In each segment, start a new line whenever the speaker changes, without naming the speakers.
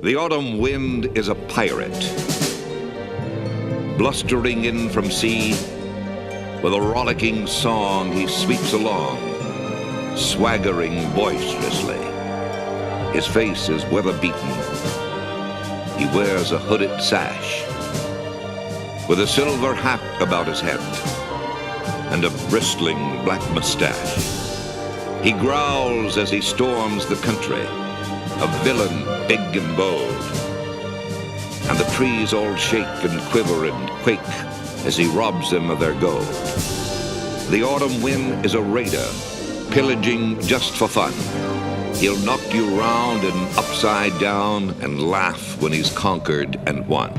The autumn wind is a pirate, blustering in from sea. With a rollicking song he sweeps along, swaggering boisterously. His face is weather-beaten. He wears a hooded sash, with a silver hat about his head, and a bristling black mustache. He growls as he storms the country, a villain big and bold. And the trees all shake and quiver and quake as he robs them of their gold. The autumn wind is a raider, pillaging just for fun. He'll knock you round and upside down and laugh when he's conquered and won.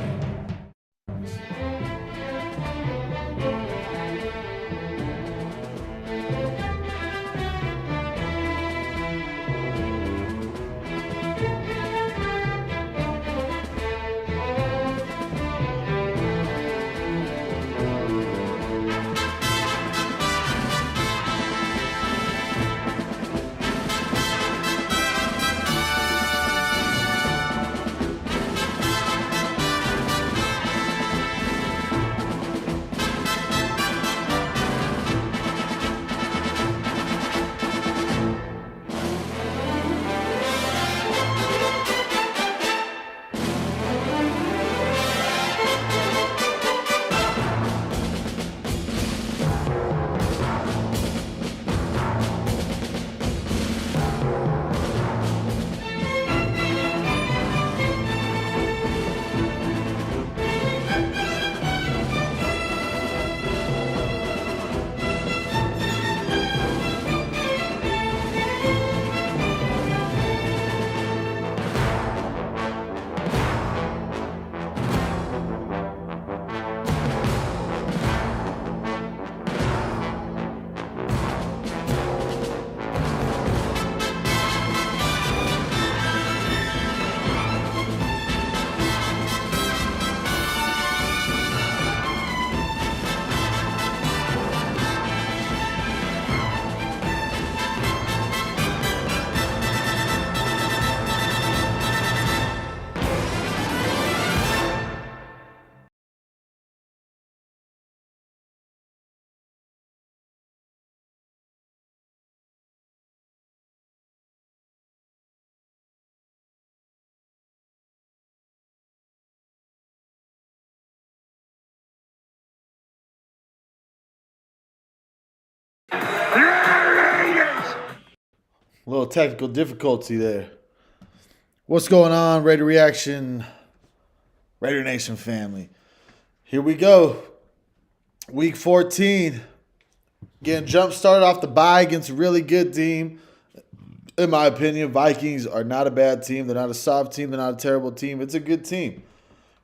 A little technical difficulty there. What's going on, Raider Reaction, Raider Nation family? Here we go. Week 14. Getting jump started off the bye against a really good team. In my opinion, Vikings are not a bad team. They're not a soft team. They're not a terrible team. It's a good team.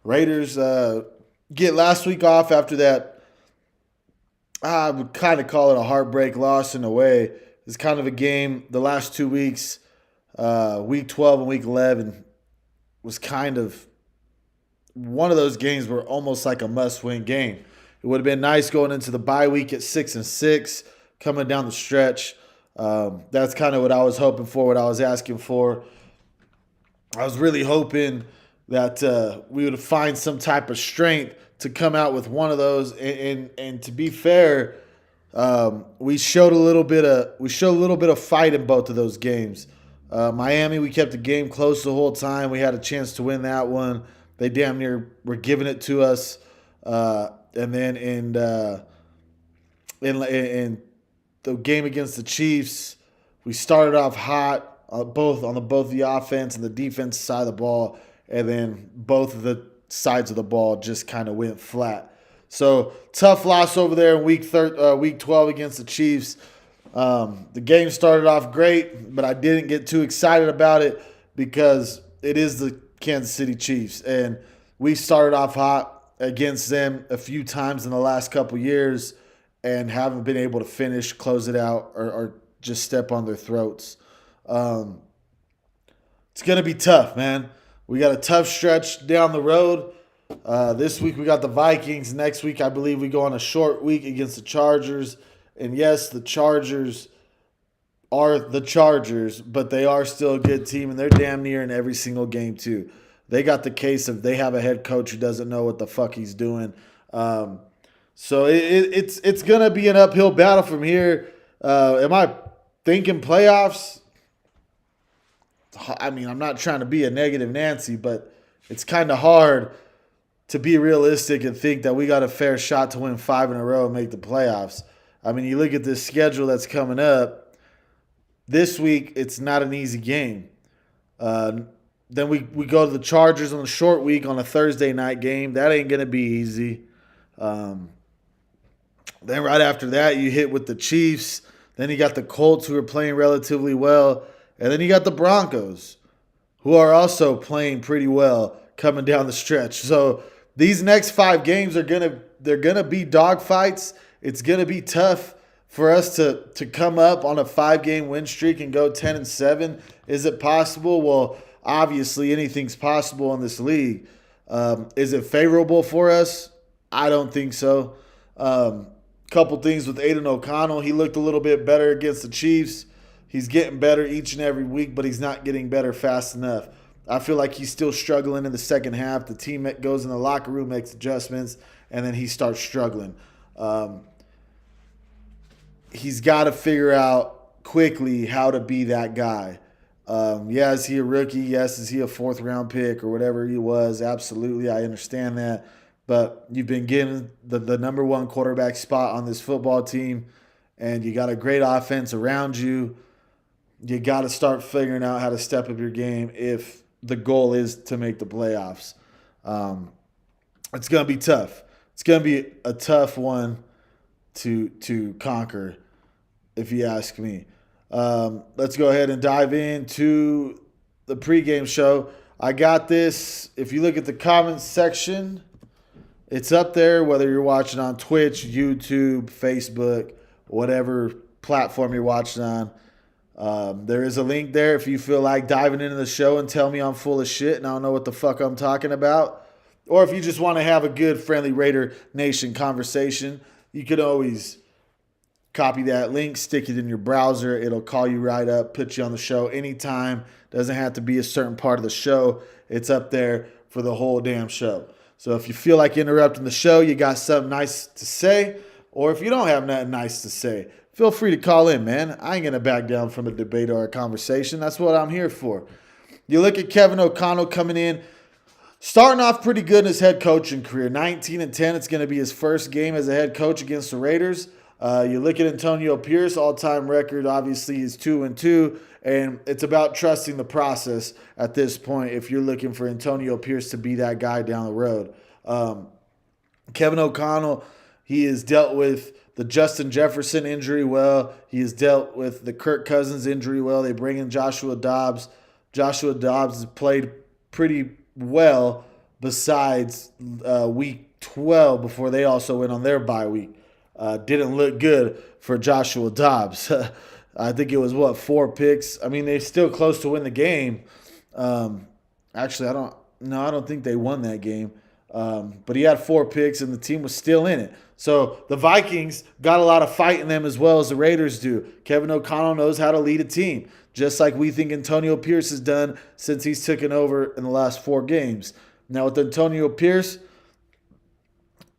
Raiders get last week off after that. I would kind of call it a heartbreak loss in a way. It's kind of a game. The last 2 weeks, week 12 and week 11, was kind of one of those games where almost like a must-win game. It would have been nice going into the bye week at 6-6, coming down the stretch. That's kind of what I was hoping for, what I was asking for. I was really hoping that we would find some type of strength to come out with one of those. And to be fair, we showed a little bit of fight in both of those games. Miami, we kept the game close the whole time. We had a chance to win that one. They damn near were giving it to us. And then in the game against the Chiefs, we started off hot both the offense and the defense side of the ball, and then both of the sides of the ball just kind of went flat. So tough loss over there in week 12 against the Chiefs. The game started off great, but I didn't get too excited about it because it is the Kansas City Chiefs, and we started off hot against them a few times in the last couple years and haven't been able to finish, close it out, or just step on their throats. It's going to be tough, man. We got a tough stretch down the road. This week we got the Vikings. Next week I believe we go on a short week against the Chargers. And yes, the Chargers are the Chargers, but they are still a good team, and they're damn near in every single game too. they got the case of they have a head coach who doesn't know what the fuck he's doing. So it's going to be an uphill battle from here. Am I thinking playoffs? I mean, I'm not trying to be a negative Nancy, but it's kind of hard to be realistic and think that we got a fair shot to win 5 in a row and make the playoffs. I mean, you look at this schedule that's coming up. This week, it's not an easy game. Then we go to the Chargers on a short week on a Thursday night game. That ain't going to be easy. Then right after that, you hit with the Chiefs. Then you got the Colts, who are playing relatively well. And then you got the Broncos, who are also playing pretty well coming down the stretch. So these next 5 games they're gonna be dogfights. It's gonna be tough for us to come up on a 5-game win streak and go 10-7. Is it possible? Well, obviously anything's possible in this league. Is it favorable for us? I don't think so. Couple things with Aiden O'Connell. He looked a little bit better against the Chiefs. He's getting better each and every week, but he's not getting better fast enough. I feel like he's still struggling in the second half. The team goes in the locker room, makes adjustments, and then he starts struggling. He's got to figure out quickly how to be that guy. Yeah, is he a rookie? Yes, is he a 4th-round pick or whatever he was? Absolutely, I understand that. But you've been given the number 1 quarterback spot on this football team, and you got a great offense around you. You got to start figuring out how to step up your game if the goal is to make the playoffs. It's going to be tough. It's going to be a tough one to conquer, if you ask me. Let's go ahead and dive into the pregame show. I got this. If you look at the comments section, it's up there, whether you're watching on Twitch, YouTube, Facebook, whatever platform you're watching on. There is a link there if you feel like diving into the show and tell me I'm full of shit and I don't know what the fuck I'm talking about. Or if you just want to have a good, friendly Raider Nation conversation, you could always copy that link, stick it in your browser. It'll call you right up, put you on the show anytime. Doesn't have to be a certain part of the show. It's up there for the whole damn show. So if you feel like interrupting the show, you got something nice to say, or if you don't have nothing nice to say, feel free to call in, man. I ain't going to back down from a debate or a conversation. That's what I'm here for. You look at Kevin O'Connell coming in, starting off pretty good in his head coaching career. 19-10, it's going to be his first game as a head coach against the Raiders. You look at Antonio Pierce, all-time record, obviously is 2-2, and it's about trusting the process at this point if you're looking for Antonio Pierce to be that guy down the road. Kevin O'Connell, he has dealt with the Justin Jefferson injury well. He has dealt with the Kirk Cousins injury well. They bring in Joshua Dobbs. Joshua Dobbs has played pretty well besides week 12 before they also went on their bye week. Didn't look good for Joshua Dobbs. I think it was, 4 picks? I mean, they're still close to win the game. Actually, I don't think they won that game. But he had 4 picks, and the team was still in it. So the Vikings got a lot of fight in them as well as the Raiders do. Kevin O'Connell knows how to lead a team, just like we think Antonio Pierce has done since he's taken over in the last 4 games. Now with Antonio Pierce,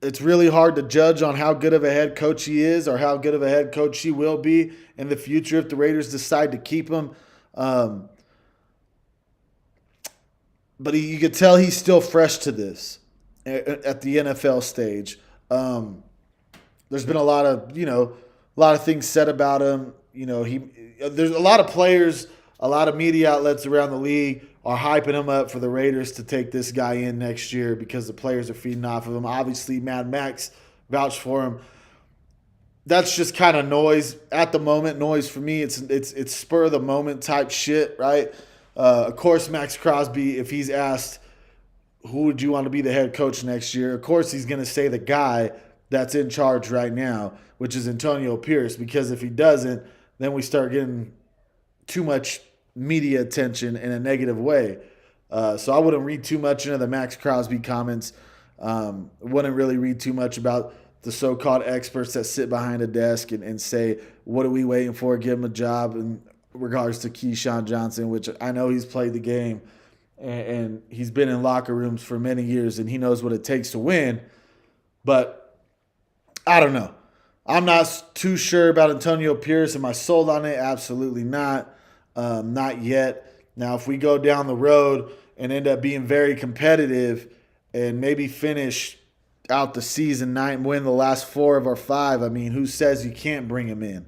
it's really hard to judge on how good of a head coach he is or how good of a head coach he will be in the future if the Raiders decide to keep him. But you could tell he's still fresh to this at the NFL stage. There's been a lot of things said about him. There's a lot of players, a lot of media outlets around the league are hyping him up for the Raiders to take this guy in next year because the players are feeding off of him. Obviously, Mad Max vouched for him. That's just kind of noise at the moment. Noise for me, it's spur of the moment type shit, right? Of course, Max Crosby, if he's asked who would you want to be the head coach next year, of course he's going to say the guy that's in charge right now, which is Antonio Pierce, because if he doesn't, then we start getting too much media attention in a negative way. So I wouldn't read too much into the Max Crosby comments. Wouldn't really read too much about the so-called experts that sit behind a desk and say, what are we waiting for? Give him a job in regards to Keyshawn Johnson, which I know he's played the game and he's been in locker rooms for many years, and he knows what it takes to win. But I don't know. I'm not too sure about Antonio Pierce. Am I sold on it? Absolutely not. Not yet. Now, if we go down the road and end up being very competitive and maybe finish out the season 9, win the last 4 of our 5, I mean, who says you can't bring him in?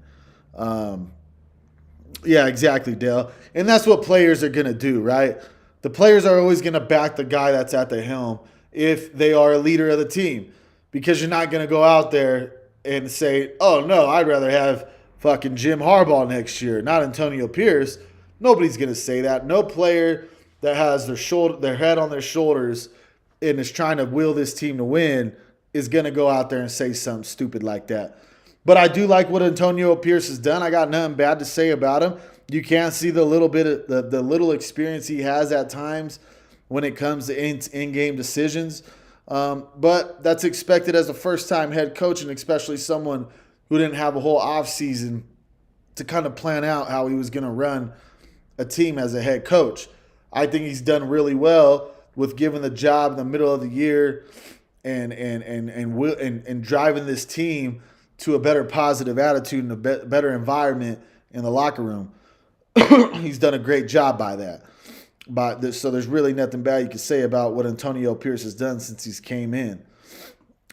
Yeah, exactly, Dale. And that's what players are going to do, right? The players are always going to back the guy that's at the helm if they are a leader of the team, because you're not going to go out there and say, oh, no, I'd rather have fucking Jim Harbaugh next year, not Antonio Pierce. Nobody's going to say that. No player that has their head on their shoulders and is trying to will this team to win is going to go out there and say something stupid like that. But I do like what Antonio Pierce has done. I got nothing bad to say about him. You can see the little bit of the little experience he has at times when it comes to in-game decisions. But that's expected as a first-time head coach, and especially someone who didn't have a whole offseason to kind of plan out how he was going to run a team as a head coach. I think he's done really well with giving the job in the middle of the year and driving this team to a better positive attitude and a better environment in the locker room. He's done a great job by that. So there's really nothing bad you can say about what Antonio Pierce has done since he's came in.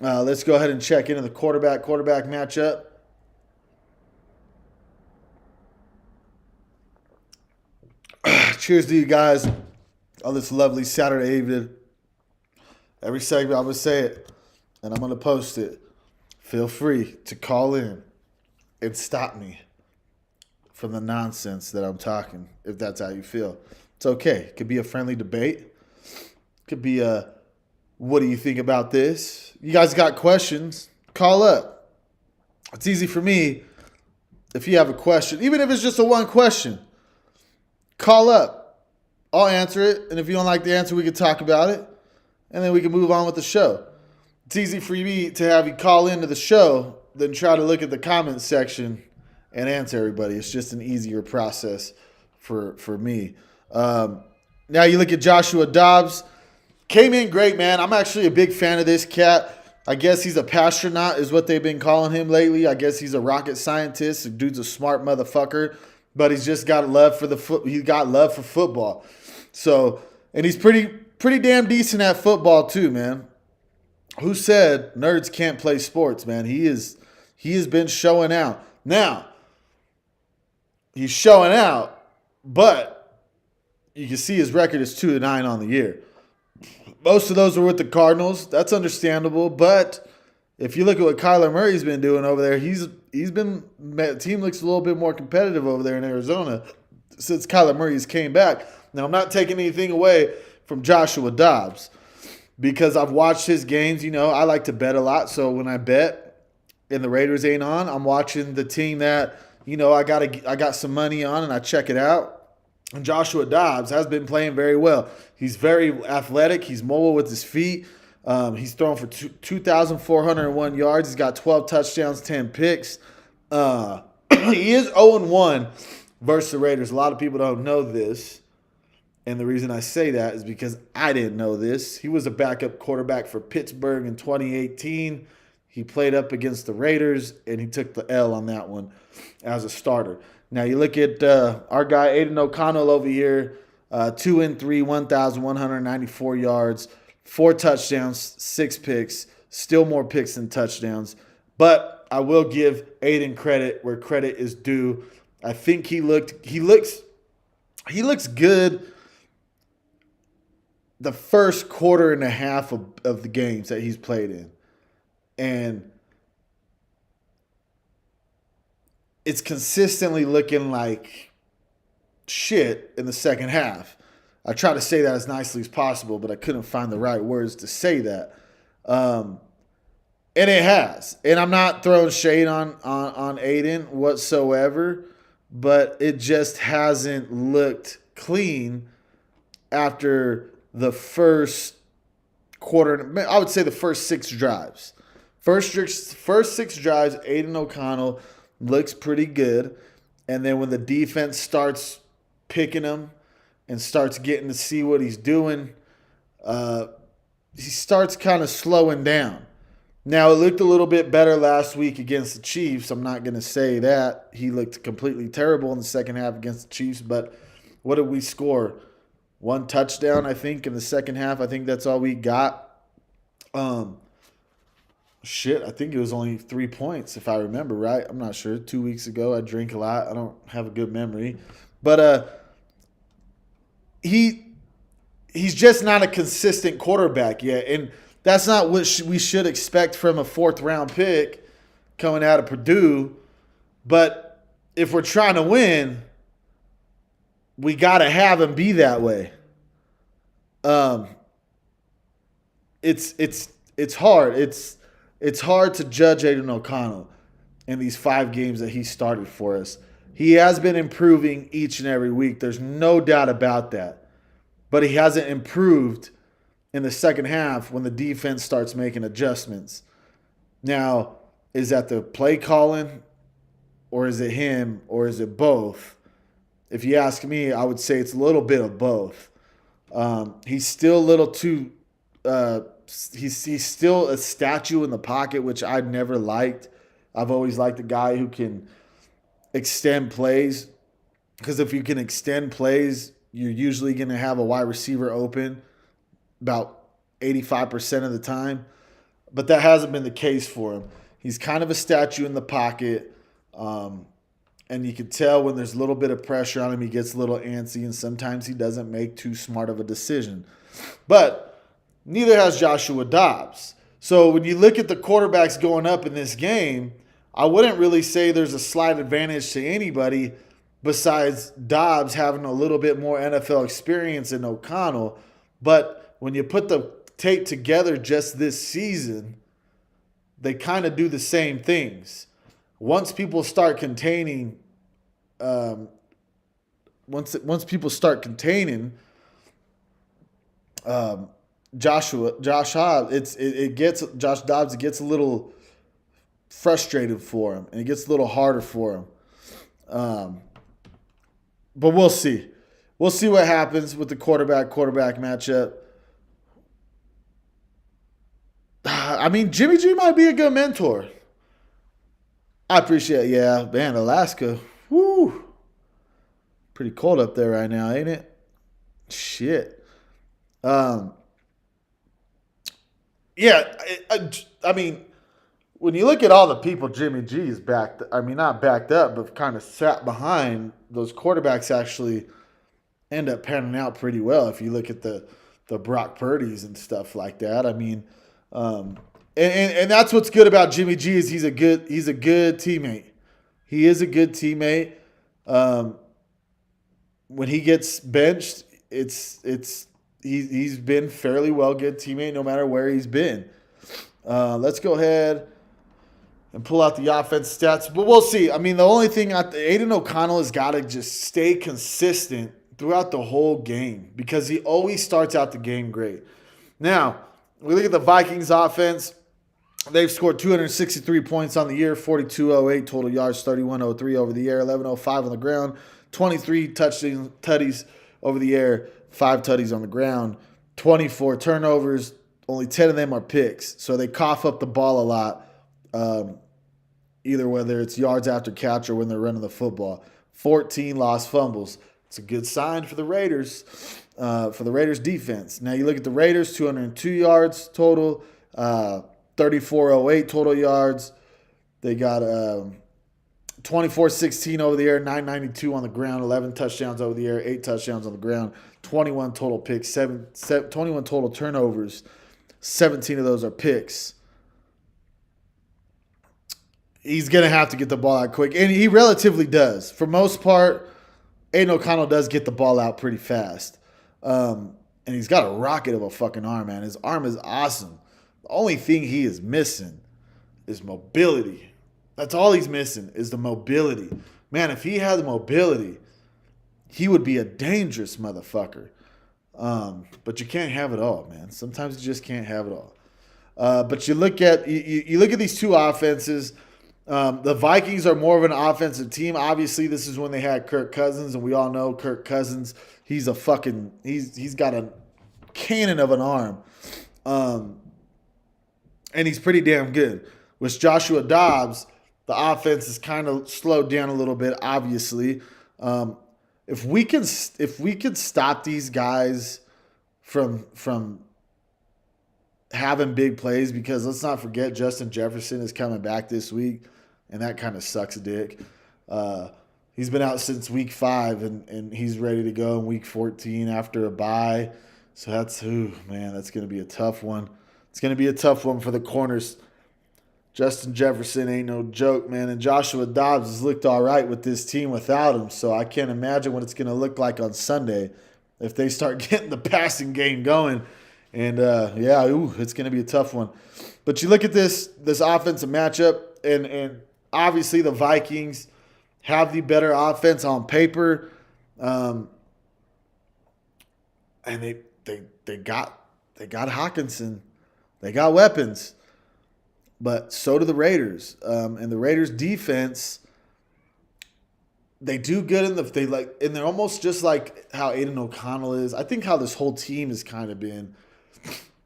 Let's go ahead and check into the quarterback matchup. Cheers to you guys on this lovely Saturday evening. Every segment I'm going to say it, and I'm going to post it. Feel free to call in and stop me from the nonsense that I'm talking, if that's how you feel. It's okay. It could be a friendly debate. It could be a, what do you think about this? You guys got questions? Call up. It's easy for me if you have a question, even if it's just a one question. Call up. I'll answer it, and if you don't like the answer, we can talk about it, and then we can move on with the show. It's easy for me to have you call into the show than try to look at the comments section and answer everybody. It's just an easier process for me. Now you look at Joshua Dobbs. Came in great, man. I'm actually a big fan of this cat. I guess he's a pastronaut is what they've been calling him lately. I guess he's a rocket scientist. The dude's a smart motherfucker, but he's just got love for he's got love for football. So, and he's pretty damn decent at football too, man. Who said nerds can't play sports, man? He has been showing out. Now, he's showing out, but you can see his record is 2-9 on the year. Most of those are with the Cardinals. That's understandable, but if you look at what Kyler Murray's been doing over there, the team looks a little bit more competitive over there in Arizona since Kyler Murray's came back. Now, I'm not taking anything away from Joshua Dobbs because I've watched his games. You know, I like to bet a lot, so when I bet and the Raiders ain't on, I'm watching the team that, you know, I got some money on and I check it out. And Joshua Dobbs has been playing very well. He's very athletic. He's mobile with his feet. He's thrown for 2,401 yards. He's got 12 touchdowns, 10 picks. He is 0-1 versus the Raiders. A lot of people don't know this. And the reason I say that is because I didn't know this. He was a backup quarterback for Pittsburgh in 2018. He played up against the Raiders, and he took the L on that one as a starter. Now, you look at our guy, Aiden O'Connell over here, 2-3, 1,194 yards, 4 touchdowns, 6 picks, still more picks than touchdowns. But I will give Aiden credit where credit is due. I think he looks good the first quarter and a half of the games that he's played in. And it's consistently looking like shit in the second half. I try to say that as nicely as possible, but I couldn't find the right words to say that. And it has. And I'm not throwing shade on Aiden whatsoever, but it just hasn't looked clean after the first quarter. I would say the first 6 drives. First 6 drives, Aiden O'Connell looks pretty good. And then when the defense starts picking him and starts getting to see what he's doing, he starts kind of slowing down. Now, it looked a little bit better last week against the Chiefs. I'm not going to say that. He looked completely terrible in the second half against the Chiefs, but what did we score? 1 touchdown, I think, in the second half. I think that's all we got. I think it was only 3 points, if I remember right. I'm not sure. 2 weeks ago, I drink a lot. I don't have a good memory. But he's just not a consistent quarterback yet. And that's not what we should expect from a 4th-round pick coming out of Purdue. But if we're trying to win, we got to have him be that way. It's hard. It's hard to judge Aidan O'Connell in these 5 games that he started for us. He has been improving each and every week. There's no doubt about that. But he hasn't improved in the second half when the defense starts making adjustments. Now, is that the play calling, or is it him, or is it both? If you ask me, I would say it's a little bit of both. He's still a little too he's still a statue in the pocket, which I've never liked. I've always liked a guy who can extend plays, because if you can extend plays, you're usually going to have a wide receiver open about 85% of the time. But that hasn't been the case for him. He's kind of a statue in the pocket, and you can tell when there's a little bit of pressure on him, he gets a little antsy, and sometimes he doesn't make too smart of a decision. But neither has Joshua Dobbs. So when you look at the quarterbacks going up in this game, I wouldn't really say there's a slight advantage to anybody besides Dobbs having a little bit more NFL experience than O'Connell. But when you put the tape together just this season, they kind of do the same things. Once people start containing, Josh Dobbs, it gets a little frustrated for him, and it gets a little harder for him. But we'll see. We'll see what happens with the quarterback matchup. I mean, Jimmy G might be a good mentor. I appreciate it. Yeah, man, Alaska. Woo. Pretty cold up there right now, ain't it? Shit. Yeah, I mean, when you look at all the people Jimmy G is not backed up, but kind of sat behind, those quarterbacks actually end up panning out pretty well if you look at the Brock Purdy's and stuff like that. I mean, and that's what's good about Jimmy G is he's a good teammate. He is a good teammate. When he gets benched, he's been fairly well good teammate no matter where he's been. Let's go ahead and pull out the offense stats, but we'll see. I mean, the only thing Aidan O'Connell has got to just stay consistent throughout the whole game, because he always starts out the game great. Now, we look at the Vikings offense. They've scored 263 points on the year, 4208 total yards, 3103 over the air, 1105 on the ground, 23 tutties over the air, 5 tutties on the ground, 24 turnovers, only 10 of them are picks. So they cough up the ball a lot, either whether it's yards after catch or when they're running the football. 14 lost fumbles. It's a good sign for the Raiders, defense. Now you look at the Raiders, 202 yards total, 3408 total yards. They got 24-16 over the air, 992 on the ground, 11 touchdowns over the air, 8 touchdowns on the ground, 21 total picks, 21 total turnovers, 17 of those are picks. He's going to have to get the ball out quick, and he relatively does. For most part, Aidan O'Connell does get the ball out pretty fast. And he's got a rocket of a fucking arm, man. His arm is awesome. The only thing he is missing is mobility. That's all he's missing is the mobility. Man, if he had the mobility, he would be a dangerous motherfucker. But you can't have it all, man. Sometimes you just can't have it all. But you look at these two offenses. The Vikings are more of an offensive team. Obviously, this is when they had Kirk Cousins, and we all know Kirk Cousins. He's got a cannon of an arm, and he's pretty damn good. With Joshua Dobbs, the offense is kind of slowed down a little bit. Obviously, if we can stop these guys from having big plays, because let's not forget Justin Jefferson is coming back this week, and that kind of sucks a dick. He's been out since week 5, and he's ready to go in week 14 after a bye. So that's going to be a tough one. It's going to be a tough one for the corners. Justin Jefferson ain't no joke, man. And Joshua Dobbs has looked all right with this team without him. So I can't imagine what it's going to look like on Sunday if they start getting the passing game going. And, it's going to be a tough one. But you look at this offensive matchup, and obviously the Vikings have the better offense on paper. And they got Hockenson. They got weapons. But so do the Raiders. And the Raiders defense, they do good and they're almost just like how Aiden O'Connell is. I think how this whole team has kind of been.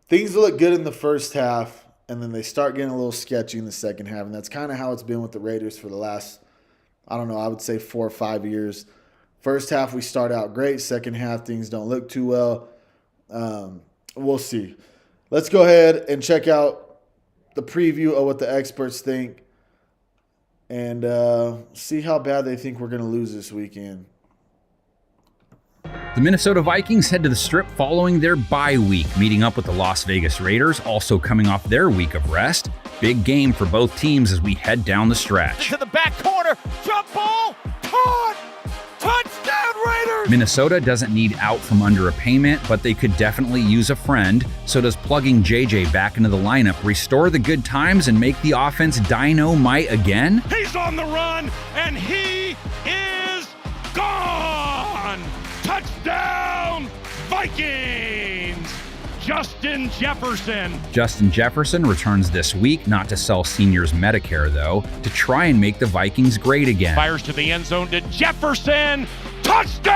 Things look good in the first half, and then they start getting a little sketchy in the second half. And that's kind of how it's been with the Raiders for the last, I would say 4 or 5 years. First half, we start out great. Second half, things don't look too well. We'll see. Let's go ahead and check out the preview of what the experts think and see how bad they think we're going to lose this weekend.
The Minnesota Vikings head to the Strip following their bye week, meeting up with the Las Vegas Raiders, also coming off their week of rest. Big game for both teams as we head down the stretch.
To the back corner, jump ball, caught, touchdown Raiders!
Minnesota doesn't need out from under a payment, but they could definitely use a friend. So does plugging JJ back into the lineup restore the good times and make the offense dynamite again?
He's on the run, and he is gone! Touchdown, Vikings! Justin Jefferson.
Justin Jefferson returns this week, not to sell seniors Medicare, though, to try and make the Vikings great again.
Fires to the end zone to Jefferson. Touchdown!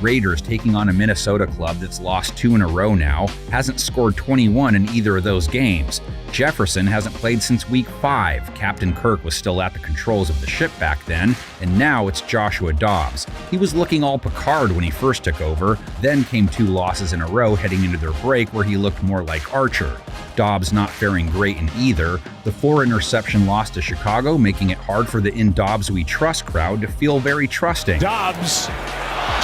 Raiders taking on a Minnesota club that's lost 2 in a row now, hasn't scored 21 in either of those games. Jefferson hasn't played since week 5. Captain Kirk was still at the controls of the ship back then, and now it's Joshua Dobbs. He was looking all Picard when he first took over, then came 2 losses in a row heading into their break where he looked more like Archer. Dobbs not faring great in either. The 4-interception loss to Chicago making it hard for the In Dobbs We Trust crowd to feel very trusting.
Dobbs,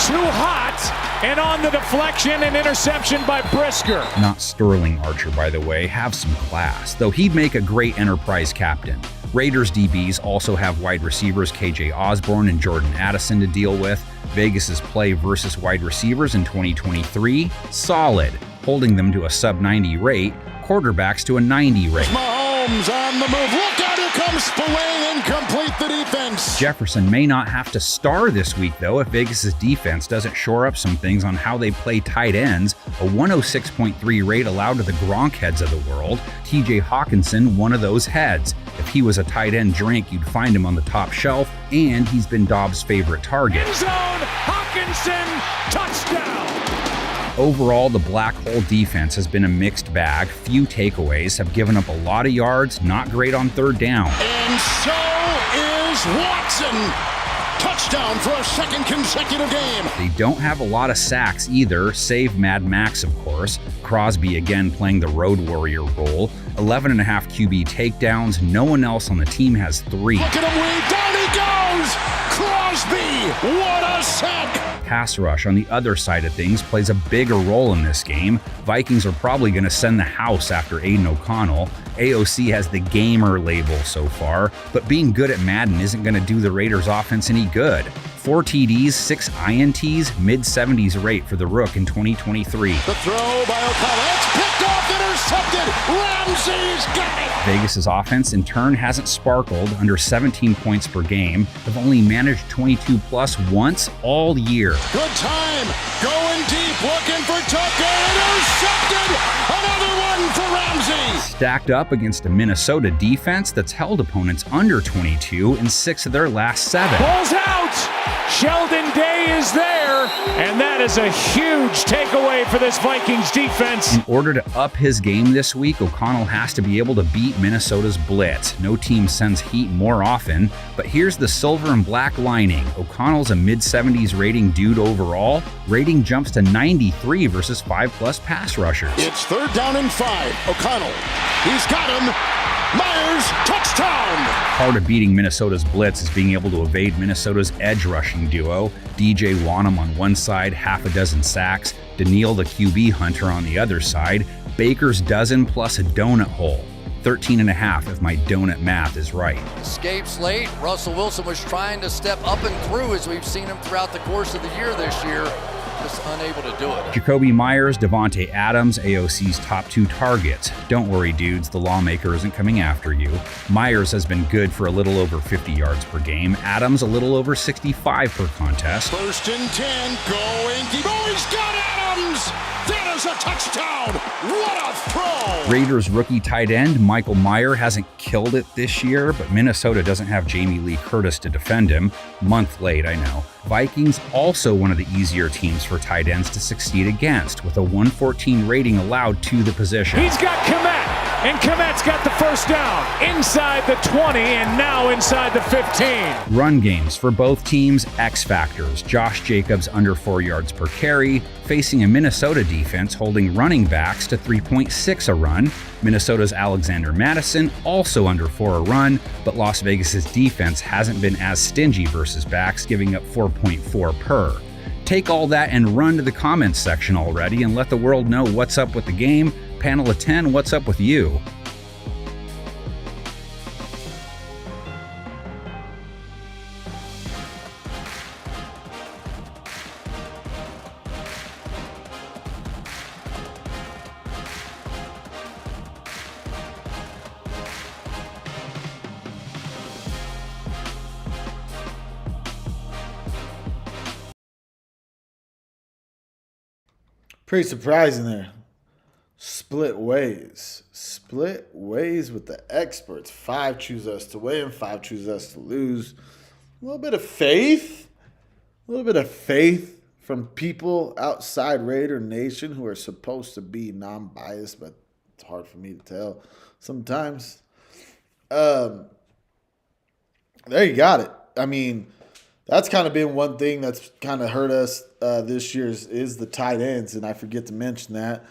too hot, and on the deflection, an interception by Brisker.
Not Sterling Archer, by the way, have some class, though he'd make a great enterprise captain. Raiders DBs also have wide receivers KJ Osborne and Jordan Addison to deal with. Vegas's play versus wide receivers in 2023, solid, holding them to a sub-90 rate, quarterbacks to a 90 rate.
Mahomes on the move. Look out, here comes Spillane, incomplete the defense.
Jefferson may not have to star this week, though, if Vegas's defense doesn't shore up some things on how they play tight ends. A 106.3 rate allowed to the Gronk heads of the world. TJ Hockenson, one of those heads. If he was a tight end drink, you'd find him on the top shelf, and he's been Dobbs' favorite target.
End zone, Hockenson, touchdown!
Overall, the Black Hole defense has been a mixed bag. Few takeaways, have given up a lot of yards, not great on third down.
And so is Watson. Touchdown for a second consecutive game.
They don't have a lot of sacks either, save Mad Max, of course. Crosby again playing the road warrior role. 11.5 QB takedowns. No one else on the team has 3.
Look at him weave. Down he goes. Crosby. What a sack.
Pass rush on the other side of things plays a bigger role in this game. Vikings are probably going to send the house after Aiden O'Connell. AOC has the gamer label so far, but being good at Madden isn't going to do the Raiders offense any good. 4 TDs, 6 INTs, mid-70s rate for the Rook in 2023.
The throw by O'Connell. It's picked off, intercepted. Ramsey's got it.
Vegas's offense, in turn, hasn't sparkled under 17 points per game. They've only managed 22 plus once all year.
Good time. Going deep, looking for Tucker. Intercepted. Another one for Ramsey.
Stacked up against a Minnesota defense that's held opponents under 22 in 6 of their last 7.
Ball's out. Sheldon Day is there, and that is a huge takeaway for this Vikings defense.
In order to up his game this week, O'Connell has to be able to beat Minnesota's blitz. No team sends heat more often, but here's the silver and black lining. O'Connell's a mid-70s rating dude overall. Rating jumps to 93 versus 5+ pass rushers.
It's 3rd down and 5. O'Connell. He's got him. Myers, touchdown!
Part of beating Minnesota's blitz is being able to evade Minnesota's edge rushing duo. DJ Wanham on one side, half a dozen sacks. Daniil the QB hunter on the other side. Baker's dozen plus a donut hole. 13.5 if my donut math is right.
Escapes late. Russell Wilson was trying to step up and through, as we've seen him throughout the course of the year this year. Just unable to do it.
Jacoby Myers, Devontae Adams, AOC's top 2 targets. Don't worry, dudes, the lawmaker isn't coming after you. Myers has been good for a little over 50 yards per game. Adams a little over 65 per contest.
1st and 10, going deep. Oh, he's got Adams! That is a touchdown! What a throw!
Raiders rookie tight end Michael Mayer hasn't killed it this year, but Minnesota doesn't have Jamie Lee Curtis to defend him. Month late, I know. Vikings also one of the easier teams for tight ends to succeed against, with a 114 rating allowed to the position.
He's got Komet, and Komet's got the first down inside the 20 and now inside the 15.
Run games for both teams, X factors. Josh Jacobs under 4 yards per carry, facing a Minnesota defense holding running backs to 3.6 a run. Minnesota's Alexander Madison also under 4 a run, but Las Vegas's defense hasn't been as stingy versus backs, giving up 4.4 per. Take all that and run to the comments section already and let the world know what's up with the game. Panel of 10, what's up with you?
Pretty surprising there. Split ways. Split ways with the experts. 5 choose us to win, 5 choose us to lose. A little bit of faith. A little bit of faith from people outside Raider Nation who are supposed to be non-biased, but it's hard for me to tell sometimes. There you got it. I mean, that's kind of been one thing that's kind of hurt us this year is the tight ends, and I forget to mention that.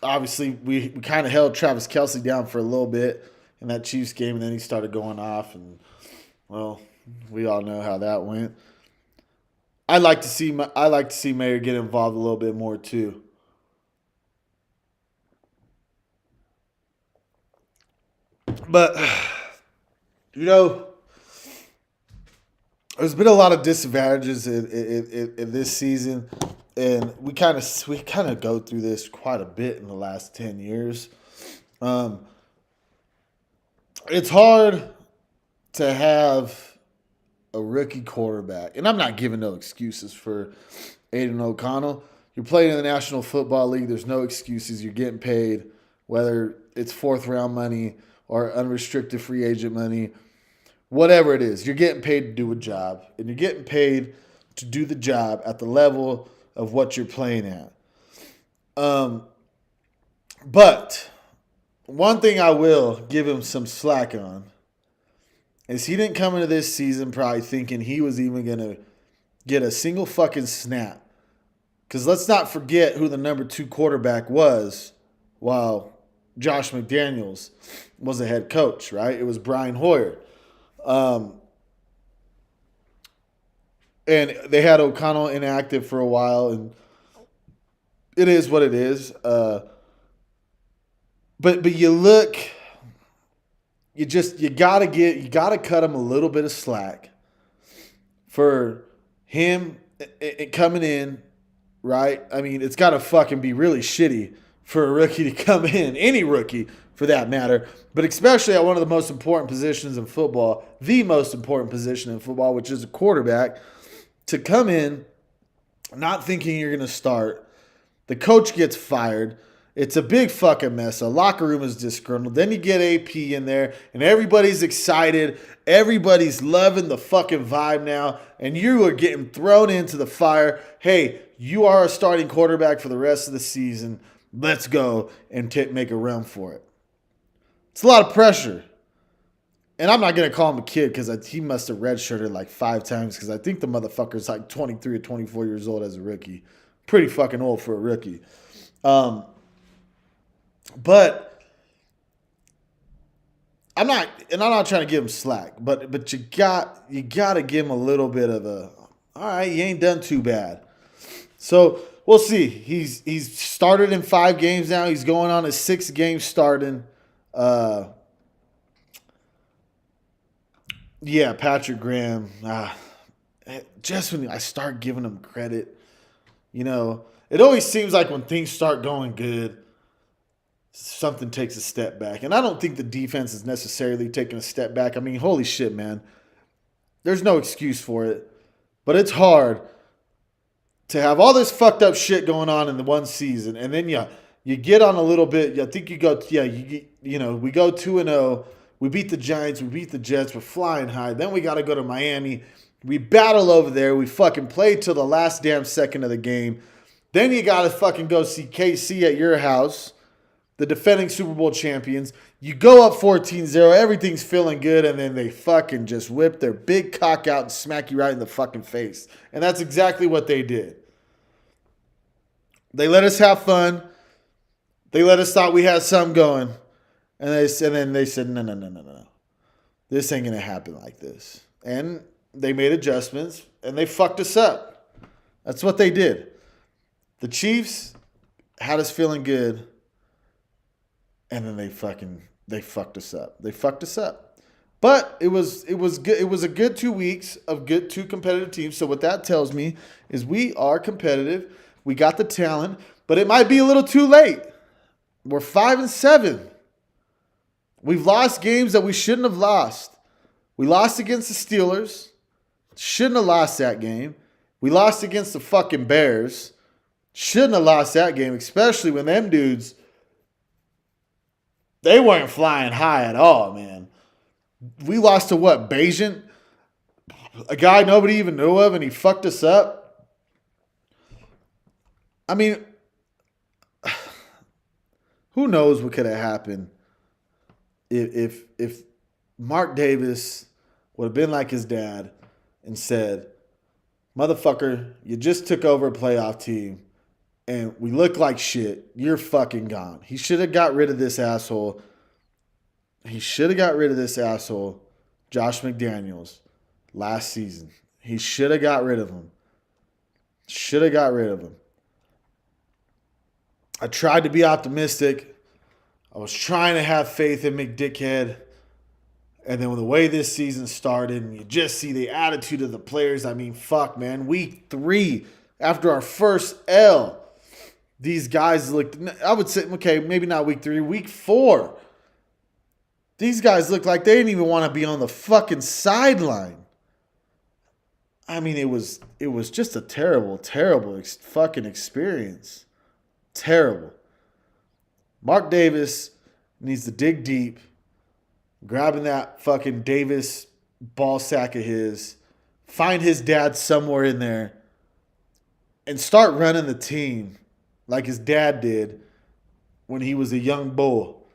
Obviously, we kind of held Travis Kelce down for a little bit in that Chiefs game, and then he started going off, and, well, we all know how that went. I'd like to see Mayer get involved a little bit more too. But, you know, there's been a lot of disadvantages in this season, and we kind of go through this quite a bit in the last 10 years. It's hard to have a rookie quarterback, and I'm not giving no excuses for Aiden O'Connell. You're playing in the National Football League. There's no excuses. You're getting paid, whether it's 4th-round money or unrestricted free agent money. Whatever it is, you're getting paid to do a job, and you're getting paid to do the job at the level of what you're playing at. But one thing I will give him some slack on is he didn't come into this season probably thinking he was even going to get a single fucking snap. Because let's not forget who the number 2 quarterback was while Josh McDaniels was the head coach, right? It was Brian Hoyer. And they had O'Connell inactive for a while, and it is what it is. But you look, you gotta cut him a little bit of slack for him coming in, right? I mean, it's gotta fucking be really shitty for a rookie to come in, any rookie for that matter, but especially at one of the most important positions in football, the most important position in football, which is a quarterback, to come in not thinking you're going to start. The coach gets fired. It's a big fucking mess. The locker room is disgruntled. Then you get AP in there, and everybody's excited. Everybody's loving the fucking vibe now, and you are getting thrown into the fire. Hey, you are a starting quarterback for the rest of the season. Let's go and make a run for it. It's a lot of pressure. And I'm not going to call him a kid because he must have redshirted like 5 times because I think the motherfucker's like 23 or 24 years old as a rookie. Pretty fucking old for a rookie. But I'm not trying to give him slack, but you got to give him a little bit of a, all right, you ain't done too bad. So we'll see. He's started in 5 games now. He's going on his 6th game starting. Yeah, Patrick Graham. Just when I start giving him credit, it always seems like when things start going good, something takes a step back. And I don't think the defense is necessarily taking a step back. I mean, holy shit, man. There's no excuse for it. But it's hard to have all this fucked up shit going on in the one season. And then you get on a little bit. I think we go 2-0. We beat the Giants. We beat the Jets. We're flying high. Then we got to go to Miami. We battle over there. We fucking play till the last damn second of the game. Then you got to fucking go see KC at your house, the defending Super Bowl champions. You go up 14-0. Everything's feeling good. And then they fucking just whip their big cock out and smack you right in the fucking face. And that's exactly what they did. They let us have fun. They let us thought we had something going. And then they said, no. This ain't going to happen like this. And they made adjustments, and they fucked us up. That's what they did. The Chiefs had us feeling good, and then they fucked us up. They fucked us up. But it was good. It was a good 2 weeks of good 2 competitive teams. So what that tells me is we are competitive. We got the talent, but it might be a little too late. We're 5-7. We've lost games that we shouldn't have lost. We lost against the Steelers. Shouldn't have lost that game. We lost against the fucking Bears. Shouldn't have lost that game, especially when them dudes, they weren't flying high at all, man. We lost to what, Bayesian? A guy nobody even knew of, and he fucked us up? I mean, who knows what could have happened if Mark Davis would have been like his dad and said, motherfucker, you just took over a playoff team and we look like shit. You're fucking gone. He should have got rid of this asshole. Josh McDaniels, last season. He should have got rid of him. I tried to be optimistic. I was trying to have faith in McDickhead. And then with the way this season started, and you just see the attitude of the players, I mean, fuck, man. Week 3, after our first L, these guys looked, I would say, okay, maybe not week 3, week 4. These guys looked like they didn't even want to be on the fucking sideline. I mean, it was just a terrible fucking experience. Terrible. Mark Davis needs to dig deep, grabbing that fucking Davis ball sack of his, find his dad somewhere in there, and start running the team like his dad did when he was a young bull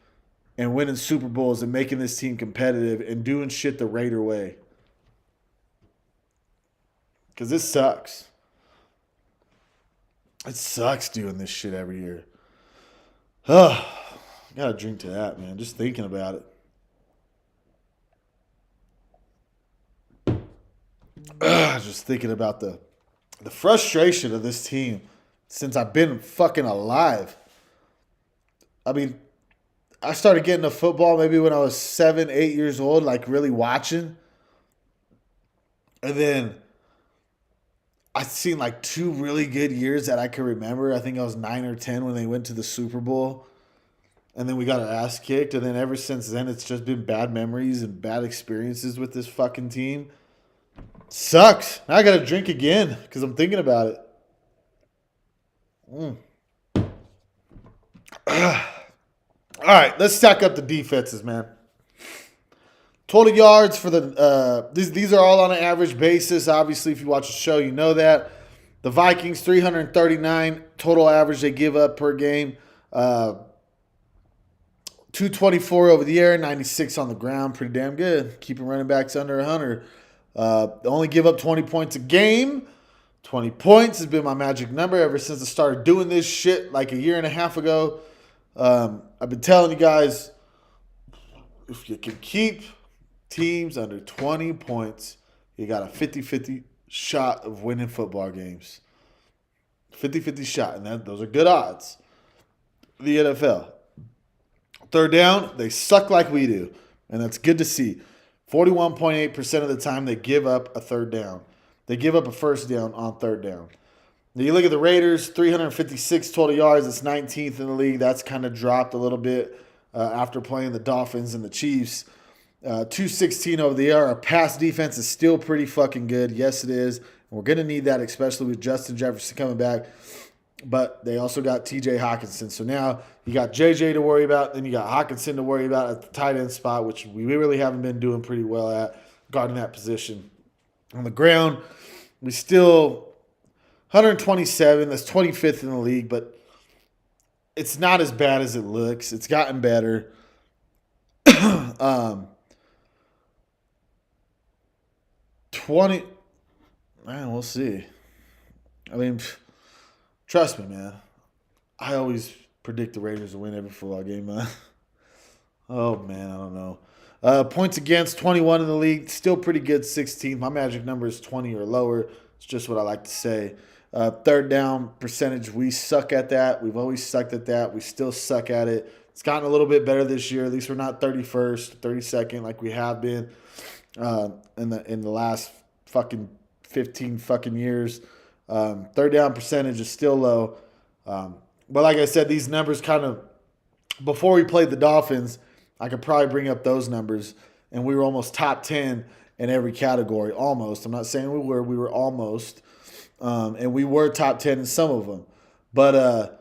and winning Super Bowls and making this team competitive and doing shit the Raider way. Because this sucks. It sucks doing this shit every year. Oh, got to drink to that, man. Just thinking about it. Just thinking about the frustration of this team since I've been fucking alive. I mean, I started getting to football maybe when I was 7, 8 years old, like really watching. And then I've seen like 2 really good years that I can remember. I think I was 9 or 10 when they went to the Super Bowl. And then we got our ass kicked. And then ever since then, it's just been bad memories and bad experiences with this fucking team. Sucks. Now I got to drink again because I'm thinking about it. All right, let's stack up the defenses, man. Total yards for the these are all on an average basis. Obviously, if you watch the show, you know that. The Vikings, 339 total average they give up per game. 224 over the air, 96 on the ground. Pretty damn good. Keeping running backs under 100. They only give up 20 points a game. 20 points has been my magic number ever since I started doing this shit like a year and a half ago. I've been telling you guys, if you can keep teams under 20 points, you got a 50-50 shot of winning football games. 50-50 shot, and those are good odds. The NFL. Third down, they suck like we do, and that's good to see. 41.8% of the time they give up a third down. They give up a first down on third down. Now you look at the Raiders, 356 total yards. It's 19th in the league. That's kind of dropped a little bit after playing the Dolphins and the Chiefs. 216 over the air. Our pass defense is still pretty fucking good. Yes, it is. And we're going to need that, especially with Justin Jefferson coming back. But they also got TJ Hawkinson. So now you got JJ to worry about. Then you got Hawkinson to worry about at the tight end spot, which we really haven't been doing pretty well at guarding that position. On the ground, we still 127. That's 25th in the league, but it's not as bad as it looks. It's gotten better. 20. Man, we'll see. I mean, trust me, man. I always predict the Raiders to win every football game, man. Oh, man, I don't know. Points against, 21 in the league. Still pretty good, 16th. My magic number is 20 or lower. It's just what I like to say. Third down percentage, we suck at that. We've always sucked at that. We still suck at it. It's gotten a little bit better this year. At least we're not 31st, 32nd like we have been in the last fucking 15 fucking years. Third down percentage is still low. But like I said, these numbers kind of, before we played the Dolphins, I could probably bring up those numbers, and we were almost top 10 in every category, almost. I'm not saying we were almost. And we were top 10 in some of them. But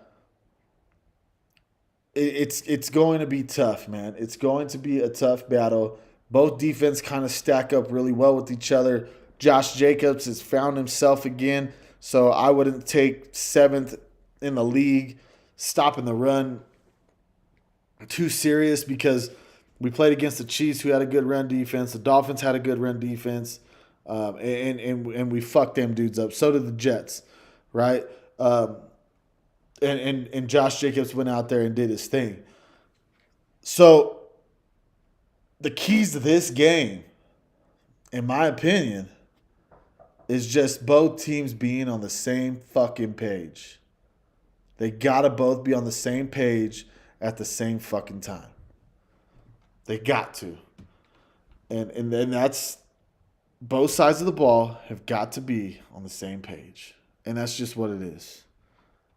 it's going to be tough, man. It's going to be a tough battle. Both defense kind of stack up really well with each other. Josh Jacobs has found himself again, so I wouldn't take 7th in the league stopping the run too serious, because we played against the Chiefs, who had a good run defense. The Dolphins had a good run defense, and we fucked them dudes up. So did the Jets, right? And Josh Jacobs went out there and did his thing. So the keys to this game, in my opinion, is just both teams being on the same fucking page. They gotta both be on the same page at the same fucking time. They got to. And then that's, both sides of the ball have got to be on the same page. And that's just what it is.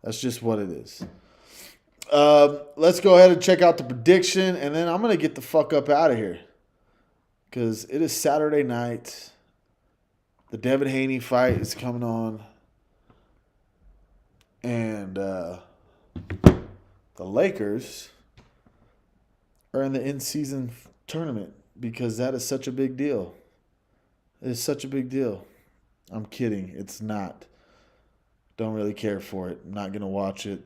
That's just what it is. Let's go ahead and check out the prediction, and then I'm going to get the fuck up out of here, because it is Saturday night. The Devin Haney fight is coming on. And the Lakers are in the in-season tournament, because that is such a big deal. It is such a big deal. I'm kidding. It's not. Don't really care for it. I'm not going to watch it.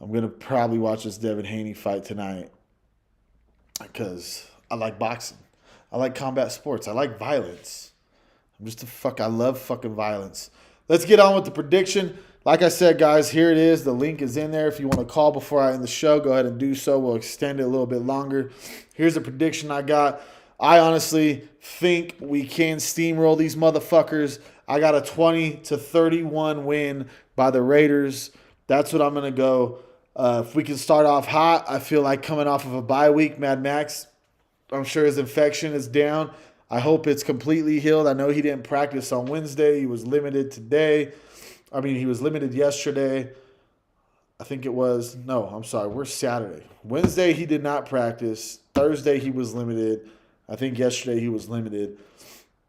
I'm going to probably watch this Devin Haney fight tonight, because I like boxing. I like combat sports. I like violence. I love fucking violence. Let's get on with the prediction. Like I said, guys, here it is. The link is in there. If you want to call before I end the show, go ahead and do so. We'll extend it a little bit longer. Here's the prediction I got. I honestly think we can steamroll these motherfuckers. I got a 20-31 win by the Raiders. That's what I'm going to go. If we can start off hot, I feel like coming off of a bye week, Mad Max, I'm sure his infection is down. I hope it's completely healed. I know he didn't practice on Wednesday. He was limited today. I mean, he was limited yesterday. I think it was, no, I'm sorry, we're Saturday. Wednesday, he did not practice. Thursday, he was limited. I think yesterday he was limited.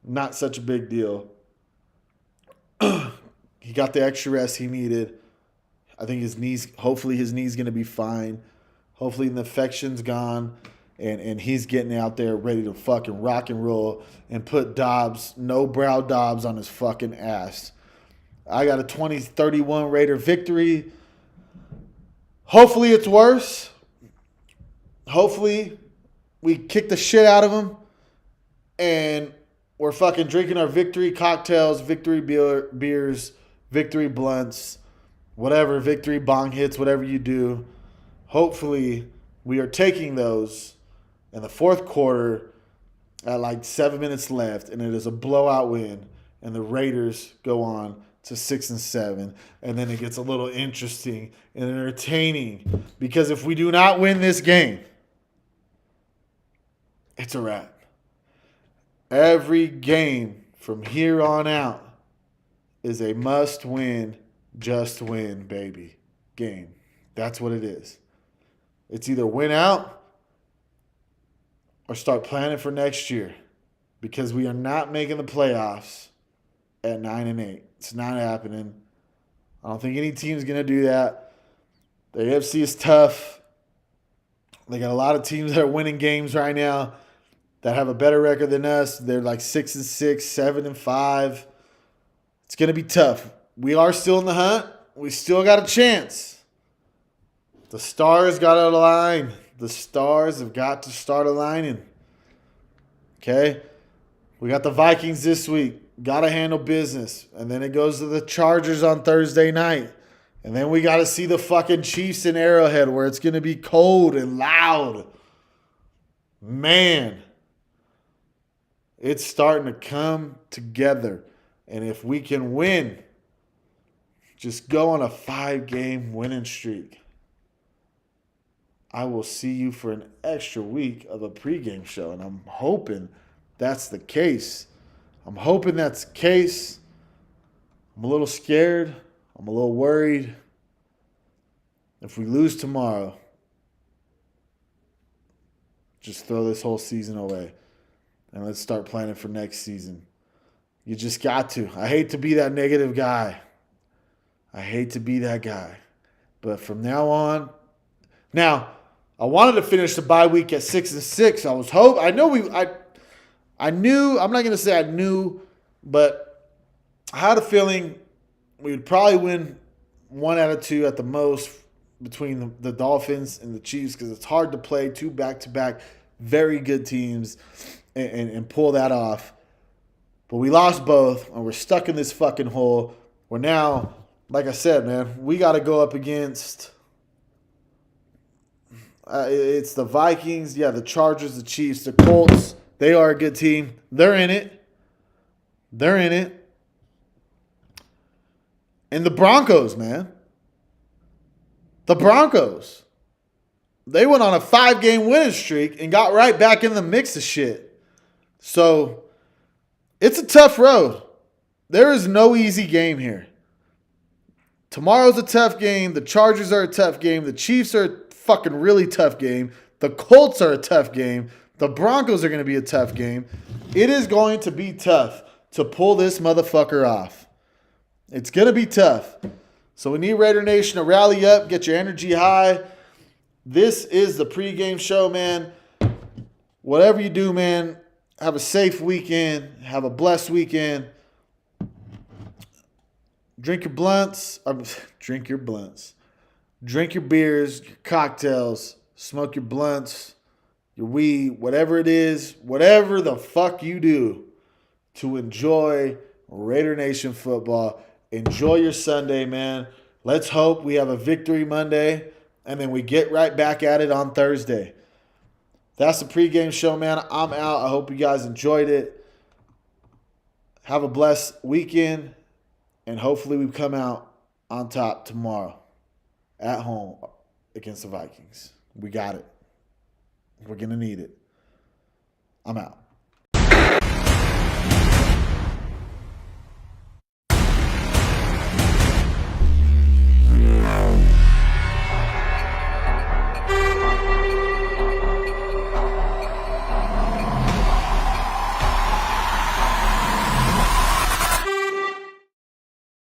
Not such a big deal. He got the extra rest he needed. I think hopefully his knee's going to be fine. Hopefully the infection's gone and he's getting out there ready to fucking rock and roll and put no brow Dobbs on his fucking ass. I got a 20-31 Raider victory. Hopefully it's worse. Hopefully we kick the shit out of him and we're fucking drinking our victory cocktails, victory beers, victory blunts, whatever, victory bong hits, whatever you do. Hopefully we are taking those in the fourth quarter at like 7 minutes left, and it is a blowout win, and the Raiders go on to 6-7, and then it gets a little interesting and entertaining because if we do not win this game, it's a wrap. Every game from here on out is a must-win, just-win, baby, game. That's what it is. It's either win out or start planning for next year because we are not making the playoffs at 9-8. It's not happening. I don't think any team's going to do that. The AFC is tough. They got a lot of teams that are winning games right now that have a better record than us. They're like 6-6, 7-5. It's going to be tough. We are still in the hunt. We still got a chance. The stars got to align. The stars have got to start aligning. Okay? We got the Vikings this week. Got to handle business. And then it goes to the Chargers on Thursday night. And then we got to see the fucking Chiefs in Arrowhead where it's going to be cold and loud. Man. It's starting to come together. And if we can win, just go on a 5-game winning streak. I will see you for an extra week of a pregame show. And I'm hoping that's the case. I'm hoping that's the case. I'm a little scared. I'm a little worried. If we lose tomorrow, just throw this whole season away. And let's start planning for next season. You just got to. I hate to be that negative guy. I hate to be that guy. But from now on. Now, I wanted to finish the bye week at 6-6. I knew, I'm not going to say I knew, but I had a feeling we would probably win 1 out of 2 at the most between the Dolphins and the Chiefs because it's hard to play 2 back-to-back very good teams and pull that off. But we lost both, and we're stuck in this fucking hole. We're now, like I said, man, we got to go up against it's the Vikings, the Chargers, the Chiefs, the Colts. They are a good team. They're in it. And the Broncos, man. The Broncos. They went on a 5-game winning streak and got right back in the mix of shit. So, it's a tough road. There is no easy game here. Tomorrow's a tough game. The Chargers are a tough game. The Chiefs are a fucking really tough game. The Colts are a tough game. The Broncos are going to be a tough game. It is going to be tough to pull this motherfucker off. It's going to be tough. So we need Raider Nation to rally up, get your energy high. This is the pregame show, man. Whatever you do, man, have a safe weekend. Have a blessed weekend. Drink your blunts. Drink your beers, your cocktails. Smoke your blunts, your weed, whatever it is. Whatever the fuck you do to enjoy Raider Nation football. Enjoy your Sunday, man. Let's hope we have a victory Monday, and then we get right back at it on Thursday. That's the pregame show, man. I'm out. I hope you guys enjoyed it. Have a blessed weekend, and hopefully we come out on top tomorrow at home against the Vikings. We got it. We're going to need it. I'm out.